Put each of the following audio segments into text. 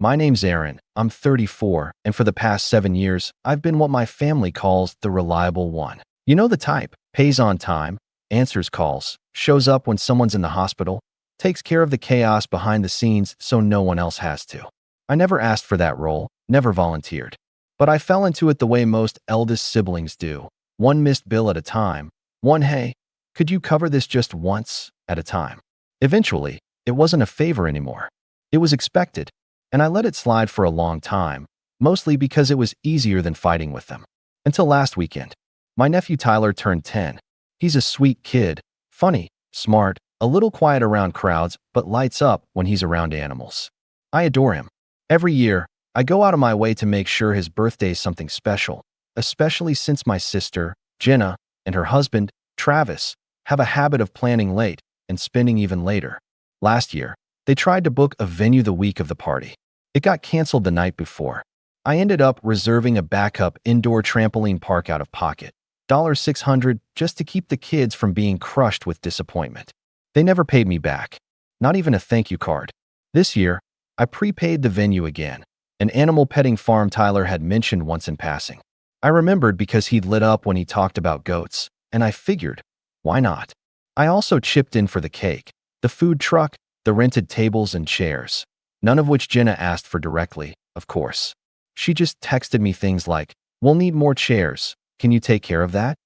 My name's Aaron. I'm 34, and for the past 7 years, I've been what my family calls the reliable one. You know the type: pays on time, answers calls, shows up when someone's in the hospital, takes care of the chaos behind the scenes so no one else has to. I never asked for that role, never volunteered. But I fell into it the way most eldest siblings do: one missed bill at a time, one "hey, could you cover this just once" at a time. Eventually, it wasn't a favor anymore. It was expected, and I let it slide for a long time, mostly because it was easier than fighting with them. Until last weekend. My nephew Tyler turned 10. He's a sweet kid, funny, smart, a little quiet around crowds, but lights up when he's around animals. I adore him. Every year, I go out of my way to make sure his birthday's something special, especially since my sister, Jenna, and her husband, Travis, have a habit of planning late and spending even later. Last year, they tried to book a venue the week of the party. It got canceled the night before. I ended up reserving a backup indoor trampoline park out of pocket, $600, just to keep the kids from being crushed with disappointment. They never paid me back, not even a thank you card. This year, I prepaid the venue again, an animal petting farm Tyler had mentioned once in passing. I remembered because he'd lit up when he talked about goats, and I figured, why not? I also chipped in for the cake, the food truck, the rented tables and chairs, none of which Jenna asked for directly, of course. She just texted me things like, "We'll need more chairs. Can you take care of that?"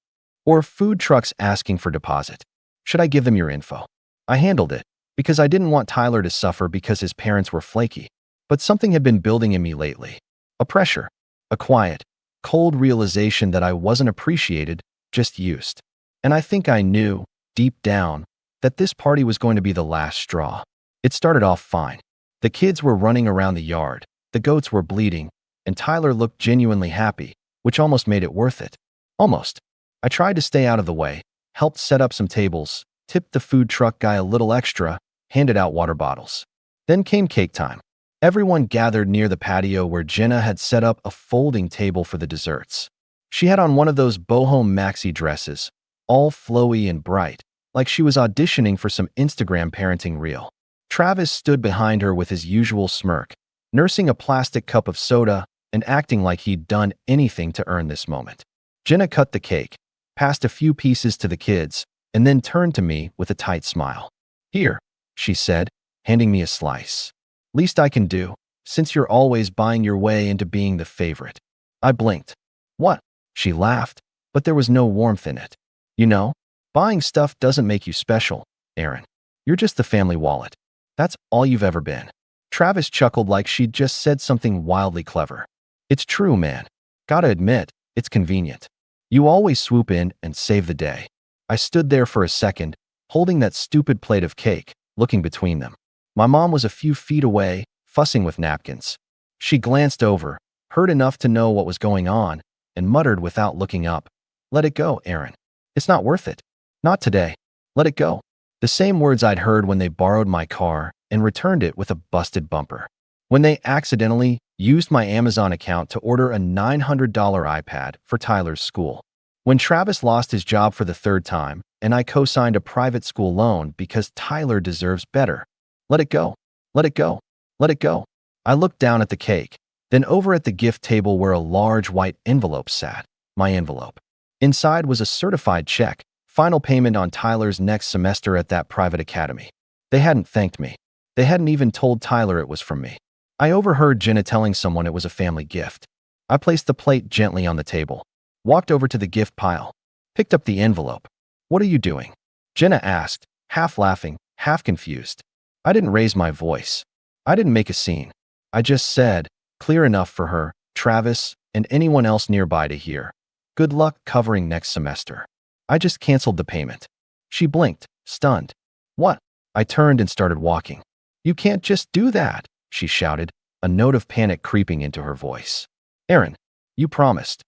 Or food trucks asking for deposit. Should I give them your info? I handled it, because I didn't want Tyler to suffer because his parents were flaky. But something had been building in me lately. A pressure. A quiet, cold realization that I wasn't appreciated, just used. And I think I knew, deep down, that this party was going to be the last straw. It started off fine. The kids were running around the yard, the goats were bleeding, and Tyler looked genuinely happy, which almost made it worth it. Almost. I tried to stay out of the way, helped set up some tables, tipped the food truck guy a little extra, handed out water bottles. Then came cake time. Everyone gathered near the patio where Jenna had set up a folding table for the desserts. She had on one of those boho maxi dresses, all flowy and bright, like she was auditioning for some Instagram parenting reel. Travis stood behind her with his usual smirk, nursing a plastic cup of soda and acting like he'd done anything to earn this moment. Jenna cut the cake, passed a few pieces to the kids, and then turned to me with a tight smile. "Here," she said, handing me a slice. "Least I can do, since you're always buying your way into being the favorite." I blinked. "What?" She laughed, but there was no warmth in it. "You know, buying stuff doesn't make you special, Aaron. You're just the family wallet. That's all you've ever been." Travis chuckled like she'd just said something wildly clever. "It's true, man. Gotta admit, it's convenient. You always swoop in and save the day." I stood there for a second, holding that stupid plate of cake, looking between them. My mom was a few feet away, fussing with napkins. She glanced over, heard enough to know what was going on, and muttered without looking up, "Let it go, Aaron. It's not worth it. Not today. Let it go." The same words I'd heard when they borrowed my car and returned it with a busted bumper. When they accidentally used my Amazon account to order a $900 iPad for Tyler's school. When Travis lost his job for the third time, and I co-signed a private school loan because Tyler deserves better. Let it go. Let it go. Let it go. I looked down at the cake, then over at the gift table where a large white envelope sat. My envelope. Inside was a certified check, final payment on Tyler's next semester at that private academy. They hadn't thanked me. They hadn't even told Tyler it was from me. I overheard Jenna telling someone it was a family gift. I placed the plate gently on the table, walked over to the gift pile, picked up the envelope. "What are you doing?" Jenna asked, half laughing, half confused. I didn't raise my voice. I didn't make a scene. I just said, clear enough for her, Travis, and anyone else nearby to hear, "Good luck covering next semester. I just canceled the payment." She blinked, stunned. "What?" I turned and started walking. "You can't just do that," she shouted, a note of panic creeping into her voice. "Aaron, you promised."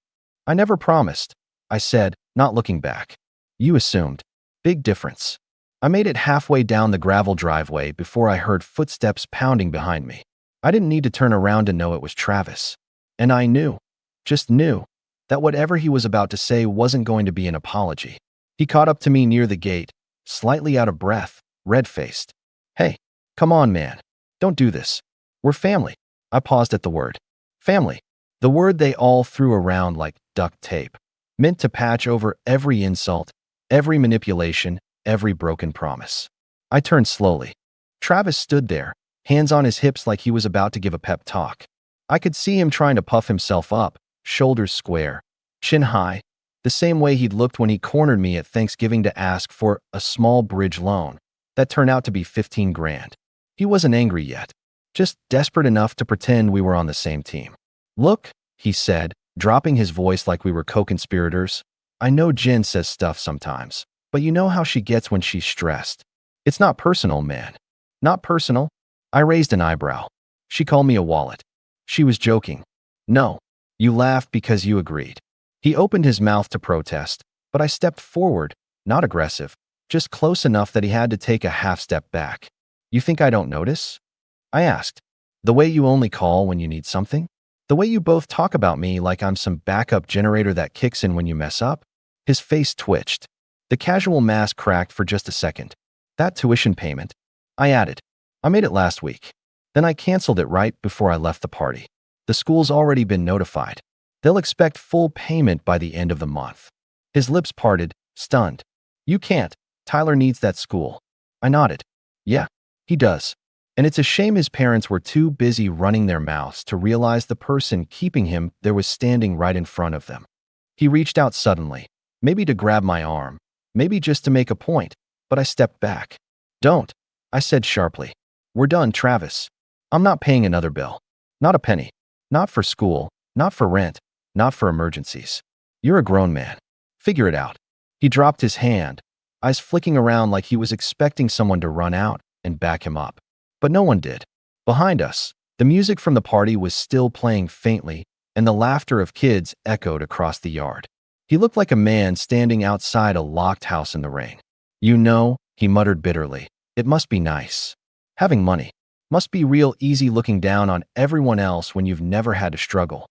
"I never promised," I said, not looking back. "You assumed." Big difference. I made it halfway down the gravel driveway before I heard footsteps pounding behind me. I didn't need to turn around to know it was Travis. And I knew, just knew, that whatever he was about to say wasn't going to be an apology. He caught up to me near the gate, slightly out of breath, red-faced. "Hey, come on, man. Don't do this. We're family." I paused at the word. Family. The word they all threw around like duct tape, meant to patch over every insult, every manipulation, every broken promise. I turned slowly. Travis stood there, hands on his hips like he was about to give a pep talk. I could see him trying to puff himself up, shoulders square, chin high, the same way he'd looked when he cornered me at Thanksgiving to ask for a small bridge loan that turned out to be 15 grand. He wasn't angry yet, just desperate enough to pretend we were on the same team. Look, he said, dropping his voice like we were co-conspirators. I know Jen says stuff sometimes, but you know how she gets when she's stressed. It's not personal, man. Not personal. I raised an eyebrow. She called me a wallet. She was joking. No. You laughed because you agreed. He opened his mouth to protest, but I stepped forward, not aggressive, just close enough that he had to take a half step back. You think I don't notice? I asked. The way you only call when you need something? The way you both talk about me like I'm some backup generator that kicks in when you mess up? His face twitched. The casual mask cracked for just a second. That tuition payment. I added. I made it last week. Then I canceled it right before I left the party. The school's already been notified. They'll expect full payment by the end of the month. His lips parted, stunned. You can't. Tyler needs that school. I nodded. Yeah, he does. And it's a shame his parents were too busy running their mouths to realize the person keeping him there was standing right in front of them. He reached out suddenly, maybe to grab my arm, maybe just to make a point, but I stepped back. Don't, I said sharply. We're done, Travis. I'm not paying another bill. Not a penny. Not for school, not for rent, not for emergencies. You're a grown man. Figure it out. He dropped his hand, eyes flicking around like he was expecting someone to run out and back him up. But no one did. Behind us, the music from the party was still playing faintly, and the laughter of kids echoed across the yard. He looked like a man standing outside a locked house in the rain. You know, he muttered bitterly, it must be nice. Having money. Must be real easy looking down on everyone else when you've never had to struggle.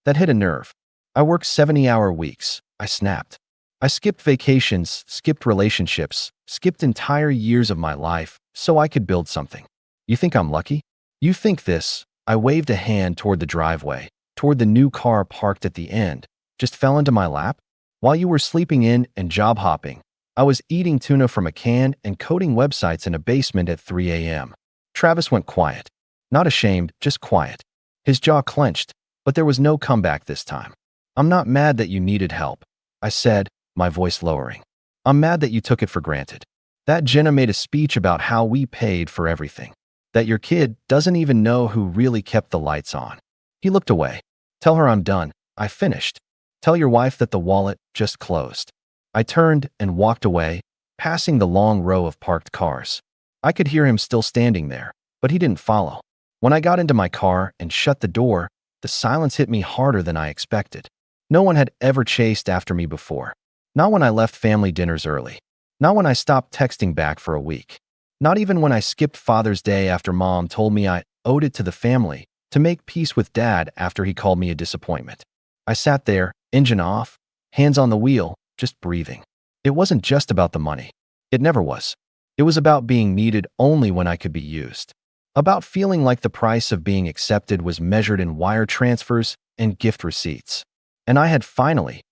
That hit a nerve. I worked 70-hour weeks. I snapped. I skipped vacations, skipped relationships, skipped entire years of my life so I could build something. You think I'm lucky? You think this? I waved a hand toward the driveway, toward the new car parked at the end, just fell into my lap? While you were sleeping in and job hopping, I was eating tuna from a can and coding websites in a basement at 3 a.m. Travis went quiet. Not ashamed, just quiet. His jaw clenched, but there was no comeback this time. I'm not mad that you needed help, I said, my voice lowering. I'm mad that you took it for granted. That Jenna made a speech about how we paid for everything. That your kid doesn't even know who really kept the lights on. He looked away. Tell her I'm done. I finished. Tell your wife that the wallet just closed. I turned and walked away, passing the long row of parked cars. I could hear him still standing there, but he didn't follow. When I got into my car and shut the door, the silence hit me harder than I expected. No one had ever chased after me before. Not when I left family dinners early. Not when I stopped texting back for a week. Not even when I skipped Father's Day after Mom told me I owed it to the family to make peace with Dad after he called me a disappointment. I sat there, engine off, hands on the wheel, just breathing. It wasn't just about the money. It never was. It was about being needed only when I could be used. About feeling like the price of being accepted was measured in wire transfers and gift receipts. And I had finally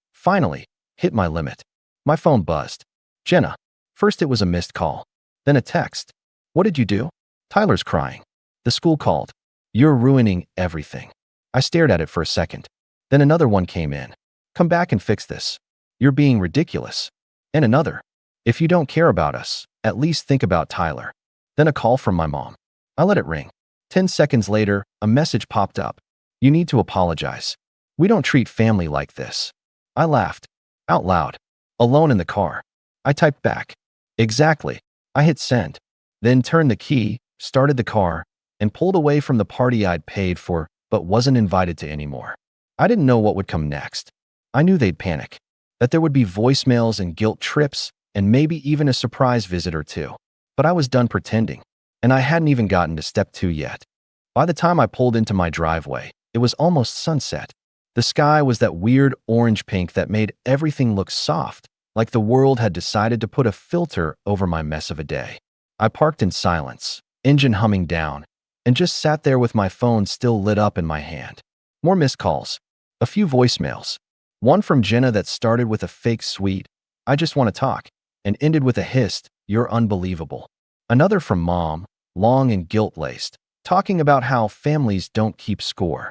hit my limit. My phone buzzed. Jenna. First it was a missed call. Then a text. What did you do? Tyler's crying. The school called. You're ruining everything. I stared at it for a second. Then another one came in. Come back and fix this. You're being ridiculous. And another. If you don't care about us, at least think about Tyler. Then a call from my mom. I let it ring. 10 seconds later, a message popped up. You need to apologize. We don't treat family like this. I laughed. Out loud. Alone in the car. I typed back. Exactly. I hit send. Then turned the key, started the car, and pulled away from the party I'd paid for but wasn't invited to anymore. I didn't know what would come next. I knew they'd panic. That there would be voicemails and guilt trips and maybe even a surprise visit or two. But I was done pretending. And I hadn't even gotten to step 2 yet. By the time I pulled into my driveway, it was almost sunset. The sky was that weird orange pink that made everything look soft, like the world had decided to put a filter over my mess of a day. I parked in silence, engine humming down, and just sat there with my phone still lit up in my hand. More missed calls. A few voicemails. One from Jenna that started with a fake sweet, "I just want to talk," and ended with a hissed, "You're unbelievable." Another from Mom, long and guilt-laced, talking about how families don't keep score.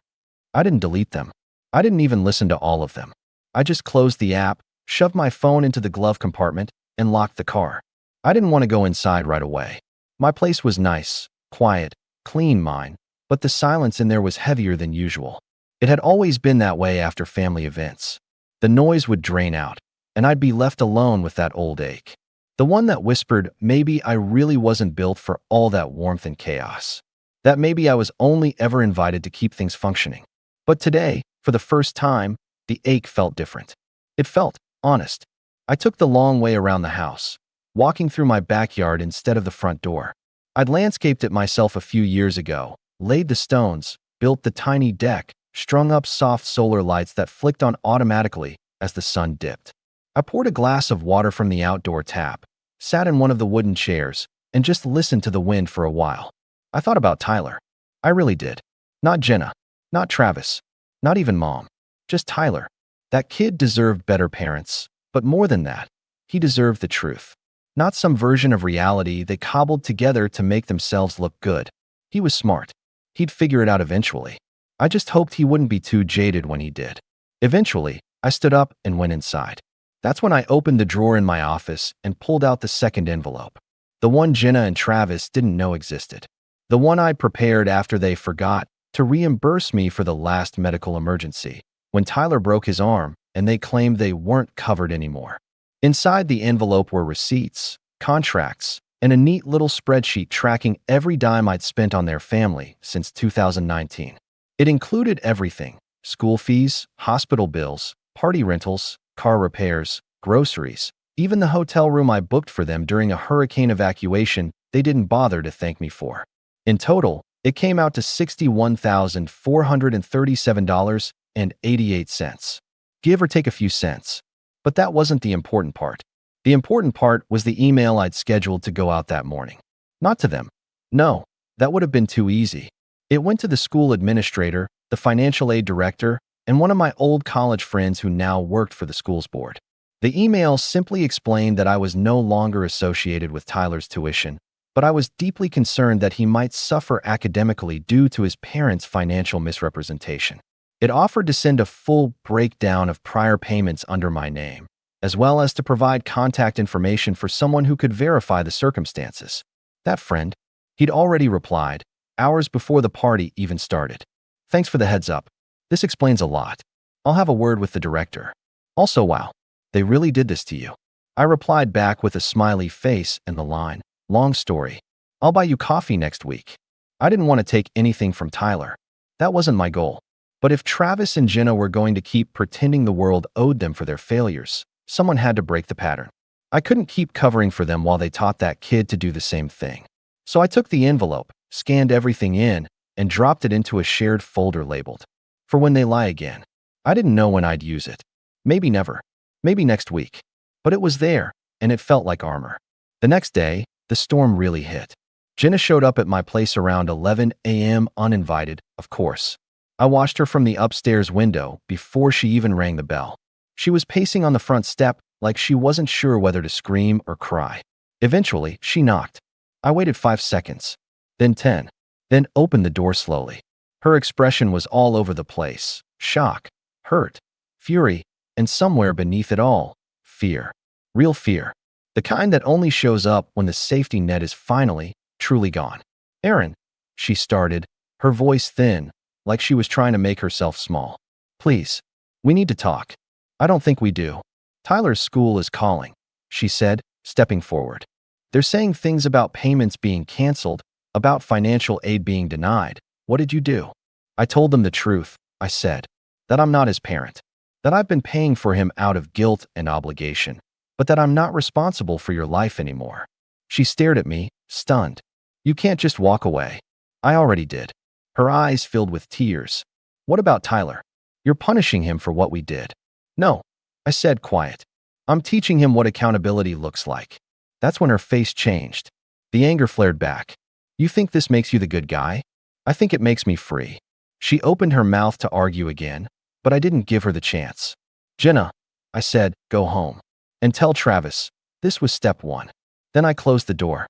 I didn't delete them. I didn't even listen to all of them. I just closed the app, shoved my phone into the glove compartment, and locked the car. I didn't want to go inside right away. My place was nice, quiet, clean mine, but the silence in there was heavier than usual. It had always been that way after family events. The noise would drain out, and I'd be left alone with that old ache. The one that whispered maybe I really wasn't built for all that warmth and chaos. That maybe I was only ever invited to keep things functioning. But today, for the first time, the ache felt different. It felt honest. I took the long way around the house, walking through my backyard instead of the front door. I'd landscaped it myself a few years ago, laid the stones, built the tiny deck, strung up soft solar lights that flicked on automatically as the sun dipped. I poured a glass of water from the outdoor tap, sat in one of the wooden chairs, and just listened to the wind for a while. I thought about Tyler. I really did. Not Jenna. Not Travis. Not even Mom. Just Tyler. That kid deserved better parents. But more than that, he deserved the truth. Not some version of reality they cobbled together to make themselves look good. He was smart. He'd figure it out eventually. I just hoped he wouldn't be too jaded when he did. Eventually, I stood up and went inside. That's when I opened the drawer in my office and pulled out the second envelope. The one Jenna and Travis didn't know existed. The one I'd prepared after they forgot to reimburse me for the last medical emergency, when Tyler broke his arm and they claimed they weren't covered anymore. Inside the envelope were receipts, contracts, and a neat little spreadsheet tracking every dime I'd spent on their family since 2019. It included everything: school fees, hospital bills, party rentals, car repairs, groceries, even the hotel room I booked for them during a hurricane evacuation they didn't bother to thank me for. In total, it came out to $61,437.88, give or take a few cents. But that wasn't the important part. The important part was the email I'd scheduled to go out that morning. Not to them. No, that would have been too easy. It went to the school administrator, the financial aid director, and one of my old college friends who now worked for the school's board. The email simply explained that I was no longer associated with Tyler's tuition, but I was deeply concerned that he might suffer academically due to his parents' financial misrepresentation. It offered to send a full breakdown of prior payments under my name, as well as to provide contact information for someone who could verify the circumstances. That friend, he'd already replied, hours before the party even started. "Thanks for the heads up. This explains a lot. I'll have a word with the director. Also, wow, they really did this to you." I replied back with a smiley face and the line, "Long story. I'll buy you coffee next week." I didn't want to take anything from Tyler. That wasn't my goal. But if Travis and Jenna were going to keep pretending the world owed them for their failures, someone had to break the pattern. I couldn't keep covering for them while they taught that kid to do the same thing. So I took the envelope, scanned everything in, and dropped it into a shared folder labeled "For When They Lie Again." I didn't know when I'd use it. Maybe never. Maybe next week. But it was there, and it felt like armor. The next day, the storm really hit. Jenna showed up at my place around 11 a.m. uninvited, of course. I watched her from the upstairs window before she even rang the bell. She was pacing on the front step like she wasn't sure whether to scream or cry. Eventually, she knocked. I waited 5 seconds, then 10, then opened the door slowly. Her expression was all over the place: shock, hurt, fury, and somewhere beneath it all, fear. Real fear. The kind that only shows up when the safety net is finally, truly gone. "Aaron," she started, her voice thin, like she was trying to make herself small. "Please, we need to talk." "I don't think we do. Tyler's school is calling," she said, stepping forward. "They're saying things about payments being canceled, about financial aid being denied. What did you do?" "I told them the truth," I said. "That I'm not his parent. That I've been paying for him out of guilt and obligation, but that I'm not responsible for your life anymore." She stared at me, stunned. "You can't just walk away." "I already did." Her eyes filled with tears. "What about Tyler? You're punishing him for what we did." "No," I said, quiet. "I'm teaching him what accountability looks like." That's when her face changed. The anger flared back. "You think this makes you the good guy? I think it makes me free. She opened her mouth to argue again, but I didn't give her the chance. Jenna, I said, go home. And tell Travis. This was step one. Then I closed the door.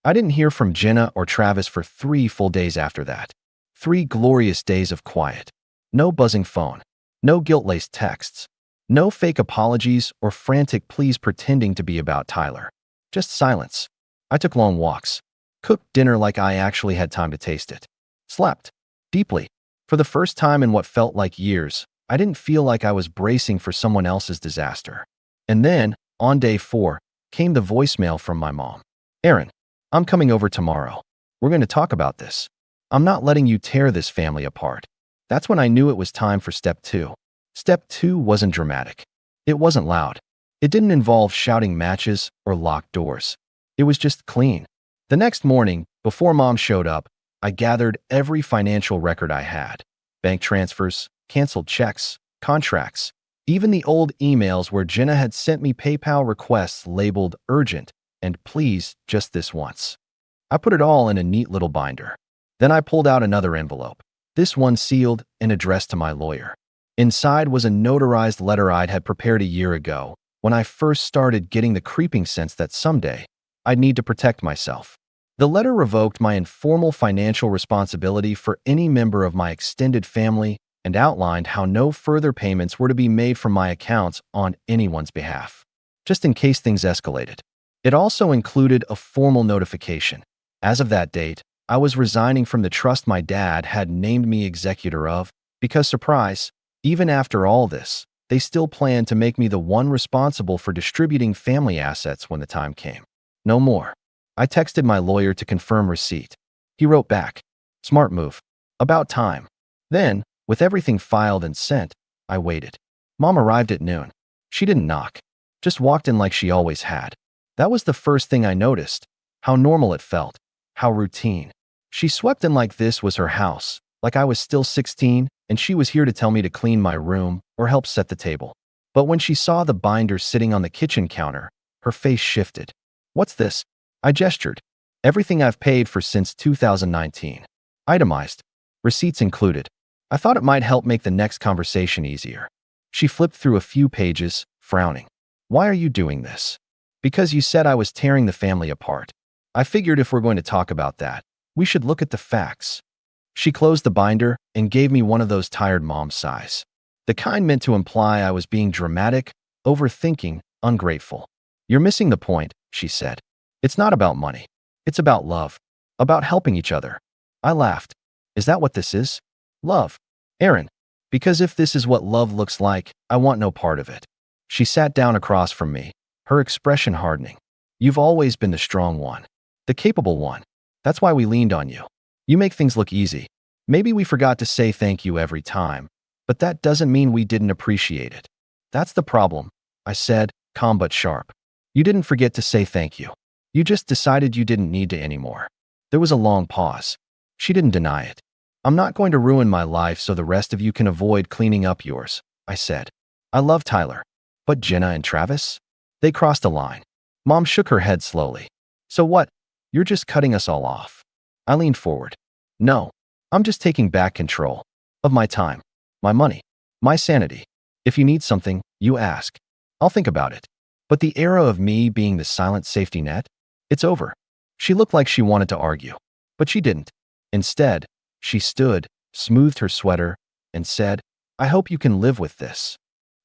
I didn't hear from Jenna or Travis for 3 full days after that. 3 glorious days of quiet. No buzzing phone. No guilt-laced texts. No fake apologies or frantic pleas pretending to be about Tyler. Just silence. I took long walks. Cooked dinner like I actually had time to taste it. Slept. Deeply. For the first time in what felt like years, I didn't feel like I was bracing for someone else's disaster. And then, on day 4, came the voicemail from my mom. Aaron, I'm coming over tomorrow. We're going to talk about this. I'm not letting you tear this family apart. That's when I knew it was time for step 2. Step 2 wasn't dramatic. It wasn't loud. It didn't involve shouting matches or locked doors. It was just clean. The next morning, before Mom showed up, I gathered every financial record I had. Bank transfers, canceled checks, contracts, even the old emails where Jenna had sent me PayPal requests labeled urgent and please just this once. I put it all in a neat little binder. Then I pulled out another envelope, this one sealed and addressed to my lawyer. Inside was a notarized letter I'd had prepared a year ago when I first started getting the creeping sense that someday I'd need to protect myself. The letter revoked my informal financial responsibility for any member of my extended family and outlined how no further payments were to be made from my accounts on anyone's behalf, just in case things escalated. It also included a formal notification. As of that date, I was resigning from the trust my dad had named me executor of, because, surprise, even after all this, they still planned to make me the one responsible for distributing family assets when the time came. No more. I texted my lawyer to confirm receipt. He wrote back, "Smart move. About time." Then, with everything filed and sent, I waited. Mom arrived at noon. She didn't knock, just walked in like she always had. That was the first thing I noticed, how normal it felt, how routine. She swept in like this was her house, like I was still 16 and she was here to tell me to clean my room or help set the table. But when she saw the binder sitting on the kitchen counter, her face shifted. "What's this?" I gestured. "Everything I've paid for since 2019. Itemized. Receipts included." I thought it might help make the next conversation easier. She flipped through a few pages, frowning. "Why are you doing this?" "Because you said I was tearing the family apart. I figured if we're going to talk about that, we should look at the facts." She closed the binder and gave me one of those tired mom sighs. The kind meant to imply I was being dramatic, overthinking, ungrateful. "You're missing the point," she said. "It's not about money. It's about love. About helping each other." I laughed. "Is that what this is? Love?" "Aaron, because if this is what love looks like, I want no part of it." She sat down across from me, her expression hardening. "You've always been the strong one, the capable one. That's why we leaned on you. You make things look easy. Maybe we forgot to say thank you every time, but that doesn't mean we didn't appreciate it." "That's the problem," I said, calm but sharp. "You didn't forget to say thank you. You just decided you didn't need to anymore." There was a long pause. She didn't deny it. "I'm not going to ruin my life so the rest of you can avoid cleaning up yours," I said. "I love Tyler. But Jenna and Travis? They crossed a line." Mom shook her head slowly. "So what? You're just cutting us all off." I leaned forward. "No, I'm just taking back control. Of my time, my money, my sanity. If you need something, you ask. I'll think about it. But the era of me being the silent safety net? It's over." She looked like she wanted to argue, but she didn't. Instead, she stood, smoothed her sweater, and said, "I hope you can live with this."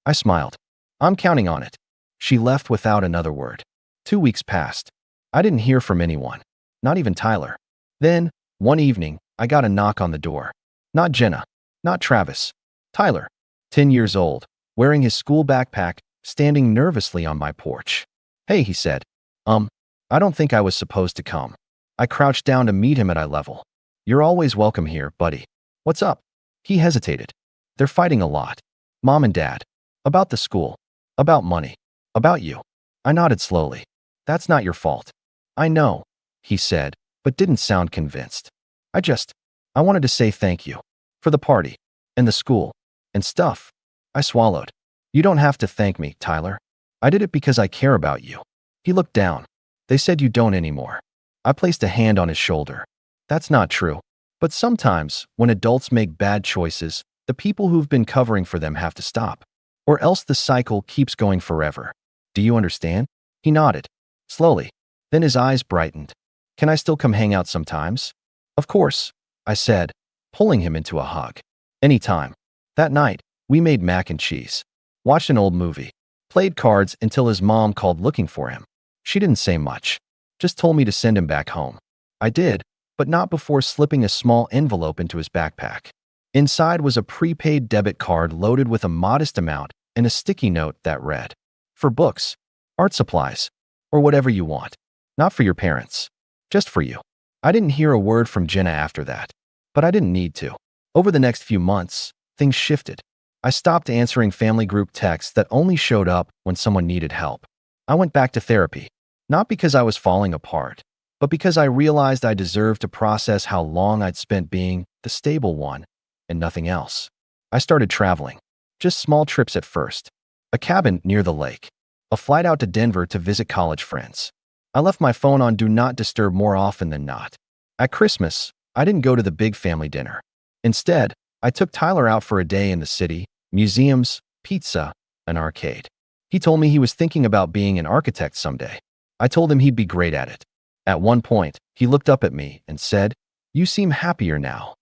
I smiled. "I'm counting on it." She left without another word. 2 weeks passed. I didn't hear from anyone, not even Tyler. Then, one evening, I got a knock on the door. Not Jenna, not Travis. Tyler, 10 years old, wearing his school backpack, standing nervously on my porch. "Hey," he said. I don't think I was supposed to come." I crouched down to meet him at eye level. "You're always welcome here, buddy. What's up?" He hesitated. "They're fighting a lot. Mom and Dad. About the school. About money. About you." I nodded slowly. "That's not your fault." "I know," he said, but didn't sound convinced. I wanted to say thank you. For the party. And the school. And stuff." I swallowed. "You don't have to thank me, Tyler. I did it because I care about you." He looked down. "They said you don't anymore." I placed a hand on his shoulder. "That's not true. But sometimes, when adults make bad choices, the people who've been covering for them have to stop. Or else the cycle keeps going forever. Do you understand? He nodded. Slowly. Then his eyes brightened. Can I still come hang out sometimes? Of course, I said, pulling him into a hug. Anytime. That night, we made mac and cheese, watched an old movie, played cards until his mom called looking for him. She didn't say much, just told me to send him back home. I did, but not before slipping a small envelope into his backpack. Inside was a prepaid debit card loaded with a modest amount and a sticky note that read, "For books, art supplies, or whatever you want. Not for your parents. Just for you." I didn't hear a word from Jenna after that, but I didn't need to. Over the next few months, things shifted. I stopped answering family group texts that only showed up when someone needed help. I went back to therapy, not because I was falling apart, but because I realized I deserved to process how long I'd spent being the stable one and nothing else. I started traveling, just small trips at first, a cabin near the lake, a flight out to Denver to visit college friends. I left my phone on Do Not Disturb more often than not. At Christmas, I didn't go to the big family dinner. Instead, I took Tyler out for a day in the city, museums, pizza, an arcade. He told me he was thinking about being an architect someday. I told him he'd be great at it. At one point, he looked up at me and said, "You seem happier now."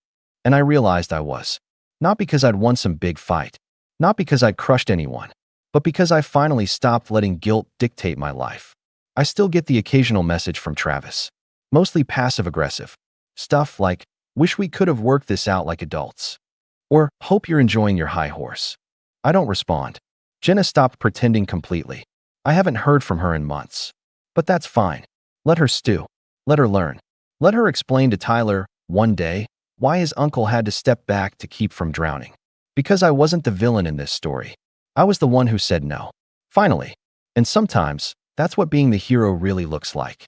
And I realized I was. Not because I'd won some big fight, not because I'd crushed anyone, but because I finally stopped letting guilt dictate my life. I still get the occasional message from Travis, mostly passive-aggressive. Stuff like, "Wish we could have worked this out like adults," or "Hope you're enjoying your high horse." I don't respond. Jenna stopped pretending completely. I haven't heard from her in months. But that's fine. Let her stew. Let her learn. Let her explain to Tyler, one day, why his uncle had to step back to keep from drowning. Because I wasn't the villain in this story. I was the one who said no. Finally. And sometimes, that's what being the hero really looks like.